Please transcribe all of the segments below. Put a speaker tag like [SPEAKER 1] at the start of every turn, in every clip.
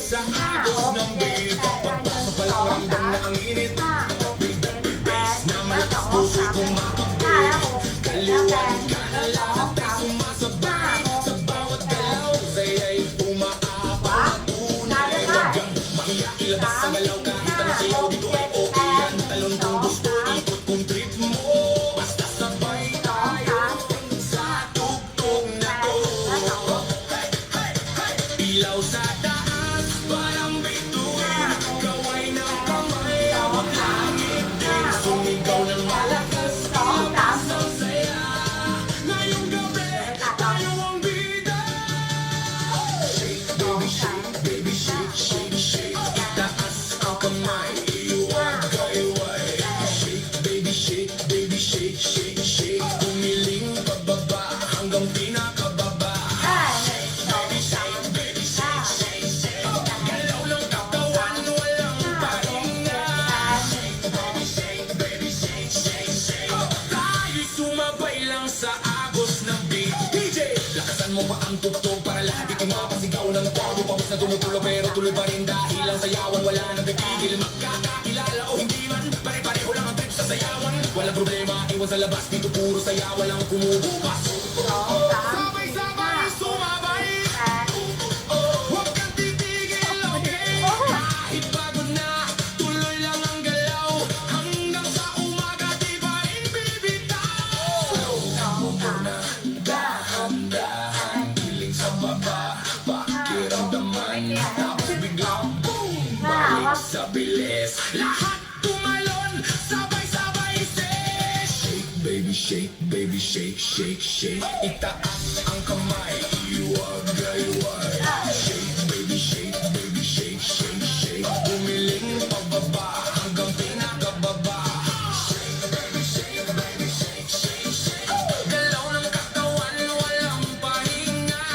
[SPEAKER 1] sa agos ng beat. Pagpasok pa lang ramdam na ang init. Bass na malakas puso'y kumapagpit. Kaliwag ka na lahat ay sumasabay. Sa bawat galaw saya'y umaapaw. Tunay wag kang mahiya, ilabas sa galaw. Kahit anong sayaw dito ay okay yan. Talon kung gusto, ikot kung trip mo. Basta sabay tayo sa tugtog na to. Ilaw sa taas, parang bituin. Kaway ng kamay, hawak langit din. Sumigaw ng malakas, lakas ng saya. Ngayong gabi, tayo ang bida. Shake, baby, shake, baby, shake, shake, shake. Itaas ang kamay, iwag-iway. Shake, baby, shake, baby, shake, shake, shake. Umiling pababa hanggang pinakababa. Baby, shake, baby, shake, shake, shake. Galaw ng katawan, walang pahinga. Shake, baby, shake, baby, shake, shake, shake. Tayo'y sumabay lang sa agos ng beat. DJ, lakasan mo pa ang tugtog para lahat ito'y mapasigaw ng kwabo. Pabos na tumutulo pero tuloy pa rin dahil ang sayawan wala nang pipigil. Magkakakilala o hindi man, pare-pareho lang ang trip sa sayawan. Walang problema, iwan sa labas, dito puro saya, walang kumubukas. Sabay-sabay, sumabay. Huwag kang titigil, okay? Kahit pagod na, tuloy lang ang galaw. Hanggang sa umaga, di pa rin bibitaw. Mo muna, dahan-dahan, piling sa baba, pakiramdaman. Tapos biglang boom, balik sa bilis. Lahat tumalon, sabay-sabay say, shake, baby, shake, baby, shake, shake, shake. Itaas ang kamay, iwag-iway. Shake, baby, shake, baby, shake, shake, shake. Umiling pababa hanggang pinakababa. Shake, baby, shake, baby, shake, shake, shake. Galaw ng katawan, walang pahinga.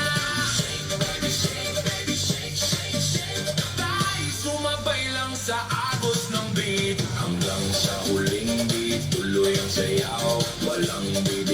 [SPEAKER 1] Shake, baby, shake, baby, shake, shake, shake. Tayo sumabay lang sa agos ng beat. Hanggang sa huling beat, tuloy ang sayaw, walang bibig.